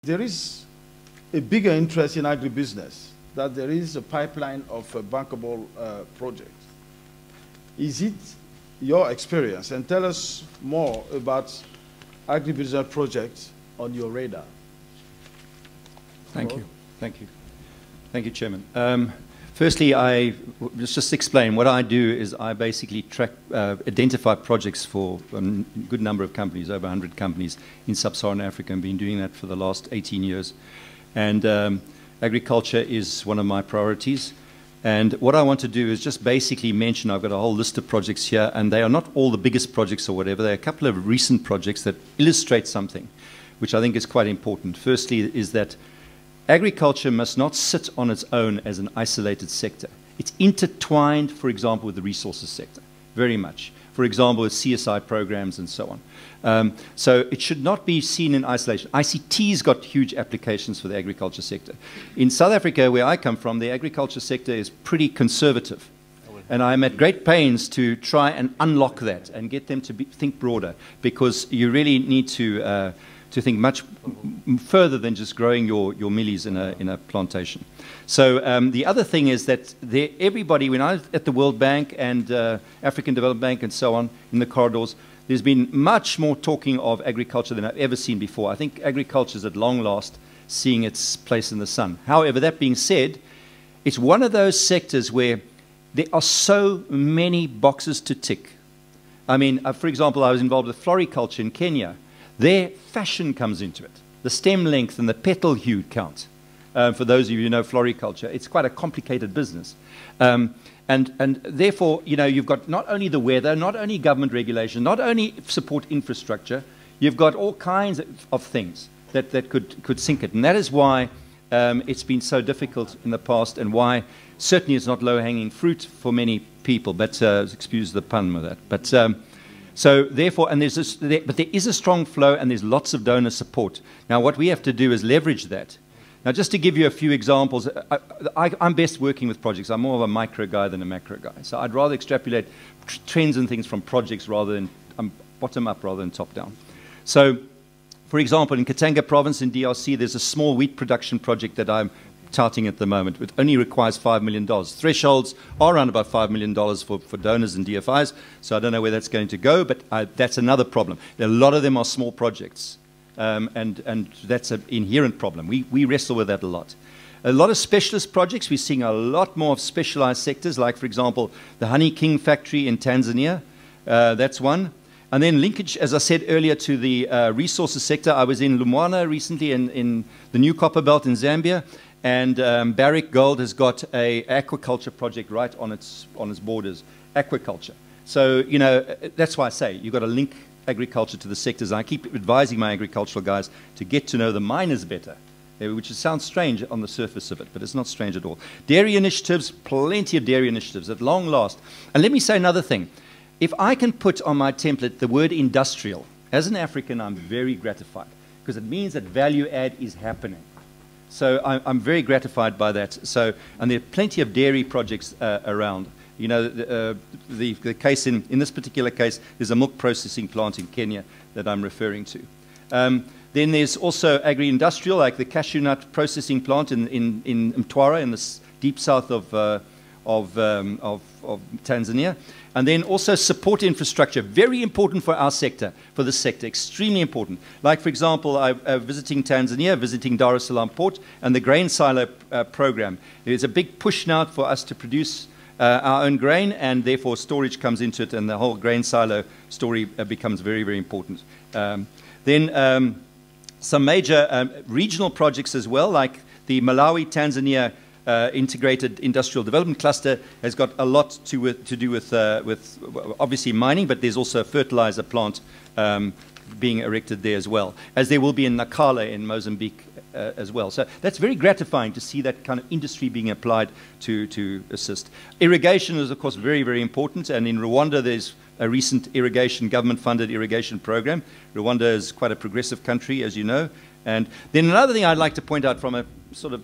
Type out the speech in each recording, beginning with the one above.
There is a bigger interest in agribusiness, that there is a pipeline of bankable projects. Is it your experience? And tell us more about agribusiness projects on your radar. Thank you. Thank you. Thank you, Chairman. Firstly, let's just explain. What I do is I basically identify projects for a good number of companies, over 100 companies in sub-Saharan Africa, and been doing that for the last 18 years. And agriculture is one of my priorities. And what I want to do is just basically mention, I've got a whole list of projects here, and they are not all the biggest projects or whatever. There are a couple of recent projects that illustrate something, which I think is quite important. Firstly is that agriculture must not sit on its own as an isolated sector. It's intertwined, for example, with the resources sector, very much. For example, with CSI programs and so on. So it should not be seen in isolation. ICT's got huge applications for the agriculture sector. In South Africa, where I come from, the agriculture sector is pretty conservative. And I'm at great pains to try and unlock that and get them to think broader, because you really need to think much further than just growing your millies in a plantation. So the other thing is that everybody, when I was at the World Bank and African Development Bank and so on, in the corridors, there's been much more talking of agriculture than I've ever seen before. I think agriculture is at long last seeing its place in the sun. However, that being said, it's one of those sectors where there are so many boxes to tick. I mean, for example, I was involved with floriculture in Kenya. Their fashion comes into it. The stem length and the petal hue count. For those of you who know floriculture, it's quite a complicated business. And therefore, you know, you've got not only the weather, not only government regulation, not only support infrastructure, you've got all kinds of things that could sink it. And that is why it's been so difficult in the past, and why certainly it's not low-hanging fruit for many people. But excuse the pun with that. But so therefore, and but there is a strong flow, and there's lots of donor support. Now, what we have to do is leverage that. Now, just to give you a few examples, I'm best working with projects. I'm more of a micro guy than a macro guy. So I'd rather extrapolate trends and things from projects rather than bottom up rather than top down. So, for example, in Katanga province in DRC, there's a small wheat production project that I'm touting at the moment. It only requires $5 million. Thresholds are around about $5 million for donors and DFIs, so I don't know where that's going to go, but that's another problem. A lot of them are small projects, and that's an inherent problem. We wrestle with that a lot. A lot of specialist projects, we're seeing a lot more of specialized sectors, like, for example, the Honey King factory in Tanzania. That's one. And then linkage, as I said earlier, to the resources sector. I was in Lumwana recently in the new copper belt in Zambia. And Barrick Gold has got a aquaculture project right on its borders, aquaculture. So, you know, that's why I say you've got to link agriculture to the sectors. And I keep advising my agricultural guys to get to know the miners better, which sounds strange on the surface of it, but it's not strange at all. Dairy initiatives, plenty of dairy initiatives at long last. And let me say another thing. If I can put on my template the word industrial, as an African, I'm very gratified, because it means that value add is happening. So I'm very gratified by that. So, and there are plenty of dairy projects around. You know, the case in this particular case, there's a milk processing plant in Kenya that I'm referring to. Then there's also agri-industrial, like the cashew nut processing plant in Mtwara, in the deep south of Tanzania. And then also support infrastructure, very important for our sector, for this sector, extremely important. Like, for example, I'm visiting Tanzania, visiting Dar es Salaam port, and the grain silo program. There's a big push now for us to produce our own grain, and therefore storage comes into it, and the whole grain silo story becomes very, very important. Then some major regional projects as well, like the Malawi-Tanzania integrated industrial development cluster has got a lot to do with obviously mining, but there's also a fertilizer plant being erected there as well, as there will be in Nakala in Mozambique as well. So that's very gratifying to see that kind of industry being applied to assist. Irrigation is, of course, very, very important, and in Rwanda there's a recent government-funded irrigation program. Rwanda is quite a progressive country, as you know. And then another thing I'd like to point out from a sort of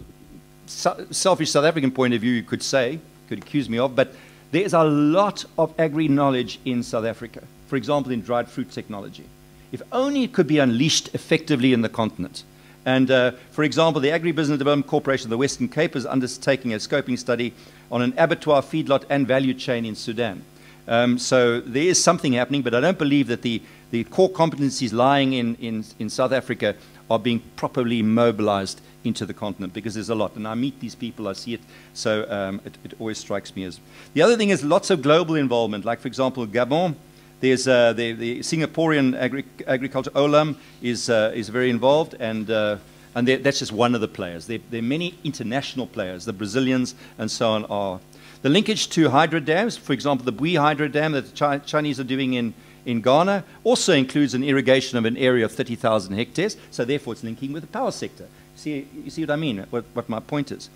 selfish South African point of view, you could say, could accuse me of, but there's a lot of agri-knowledge in South Africa. For example, in dried fruit technology. If only it could be unleashed effectively in the continent. And for example, the Agribusiness Development Corporation of the Western Cape is undertaking a scoping study on an abattoir, feedlot, and value chain in Sudan. So there is something happening, but I don't believe that the core competencies lying in South Africa are being properly mobilized into the continent, because there's a lot. And I meet these people, I see it, so it always strikes me as... The other thing is lots of global involvement, like, for example, Gabon. There's the Singaporean agriculture, Olam, is very involved, and that's just one of the players. There are many international players. The Brazilians and so on are... The linkage to hydro dams, for example, the Bui hydro dam that the Chinese are doing in Ghana, also includes an irrigation of an area of 30,000 hectares, so therefore it's linking with the power sector. You see what I mean, what my point is.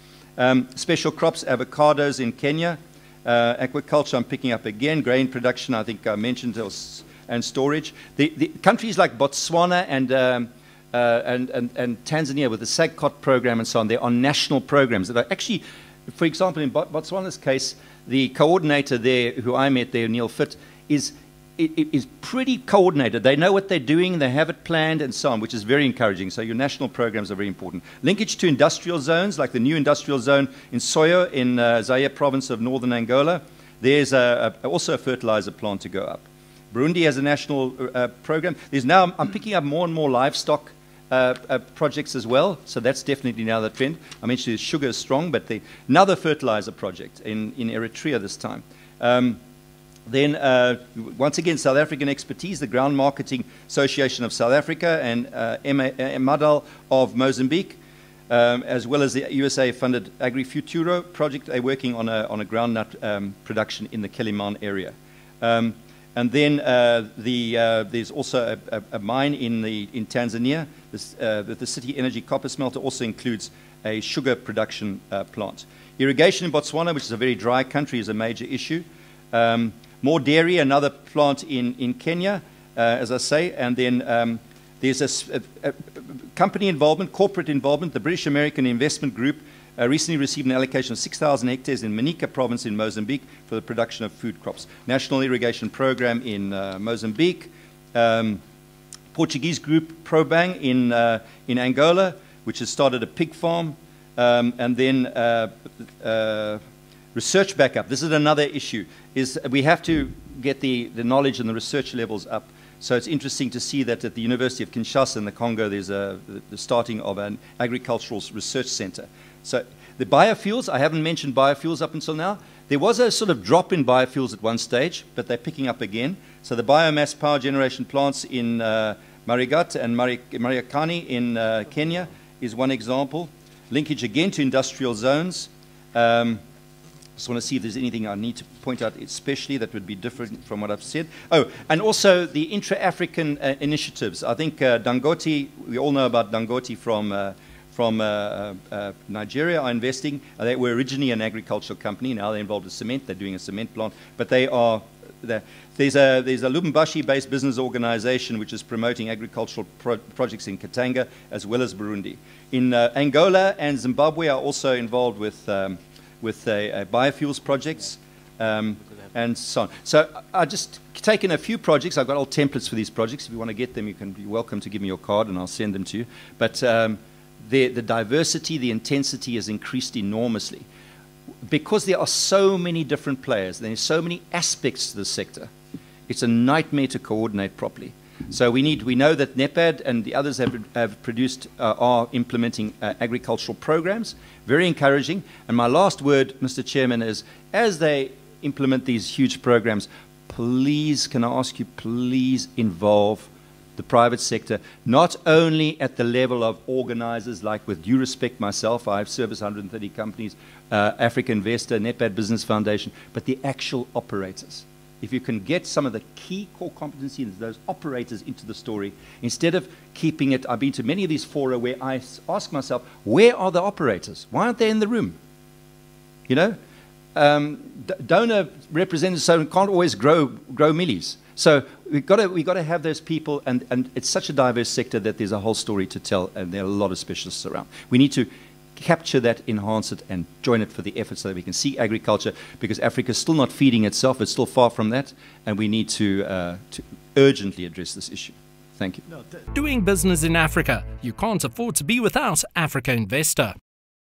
Special crops, avocados in Kenya. Aquaculture, I'm picking up again. Grain production, I think I mentioned, and storage. The countries like Botswana and Tanzania with the SAGCOT program and so on, they are national programs that are actually, for example, in Botswana's case, the coordinator there, who I met there, Neil Fitt, is pretty coordinated. They know what they're doing, they have it planned and so on, which is very encouraging. So your national programs are very important. Linkage to industrial zones, like the new industrial zone in Soyo in Zaire province of northern Angola. There's also a fertilizer plant to go up. Burundi has a national program. There's now, I'm picking up more and more livestock projects as well, so that's definitely now the trend. I mentioned sugar is strong, but another fertilizer project in Eritrea this time. Then, once again, South African expertise, the Ground Marketing Association of South Africa and MADAL of Mozambique, as well as the USA-funded AgriFuturo project. They're working on a groundnut production in the Quelimane area. And then there's also a mine in Tanzania. The City Energy copper smelter also includes a sugar production plant. Irrigation in Botswana, which is a very dry country, is a major issue. More dairy, another plant in Kenya, as I say, and then there's a company involvement, corporate involvement. The British American Investment Group recently received an allocation of 6,000 hectares in Manica province in Mozambique for the production of food crops. National irrigation program in Mozambique. Portuguese group Probang in Angola, which has started a pig farm, and then research backup. This is another issue, is we have to get the knowledge and the research levels up. So it's interesting to see that at the University of Kinshasa in the Congo, there's the starting of an agricultural research center. So the biofuels, I haven't mentioned biofuels up until now. There was a sort of drop in biofuels at one stage, but they're picking up again. So the biomass power generation plants in Marigat and Mariakani in Kenya is one example. Linkage again to industrial zones. Just want to see if there's anything I need to point out especially that would be different from what I've said. Oh, and also the intra-African initiatives. I think Dangote, we all know about Dangote from Nigeria, are investing. They were originally an agricultural company. Now they're involved with cement. They're doing a cement plant. But they are... There's a Lubumbashi-based business organization which is promoting agricultural projects in Katanga as well as Burundi. In Angola and Zimbabwe are also involved with biofuels projects and so on. So I've just taken a few projects. I've got all templates for these projects. If you want to get them, you can be welcome to give me your card and I'll send them to you. But the diversity, the intensity has increased enormously. Because there are so many different players, there are so many aspects to the sector, it's a nightmare to coordinate properly. So we know that NEPAD and the others have produced, are implementing agricultural programs, very encouraging. And my last word, Mr. Chairman, is as they implement these huge programs, please, can I ask you, please involve the private sector, not only at the level of organizers, like with due respect myself, I have serviced 130 companies, Africa Investor, NEPAD Business Foundation, but the actual operators. If you can get some of the key core competencies, those operators into the story, instead of keeping it, I've been to many of these fora where I ask myself, where are the operators? Why aren't they in the room? You know, donor representatives can't always grow millies. So we've got to have those people, and it's such a diverse sector that there's a whole story to tell, and there are a lot of specialists around. We need to capture that, enhance it, and join it for the effort so that we can see agriculture, because Africa is still not feeding itself. It's still far from that, and we need to urgently address this issue. Thank you. Doing business in Africa. You can't afford to be without Africa Investor.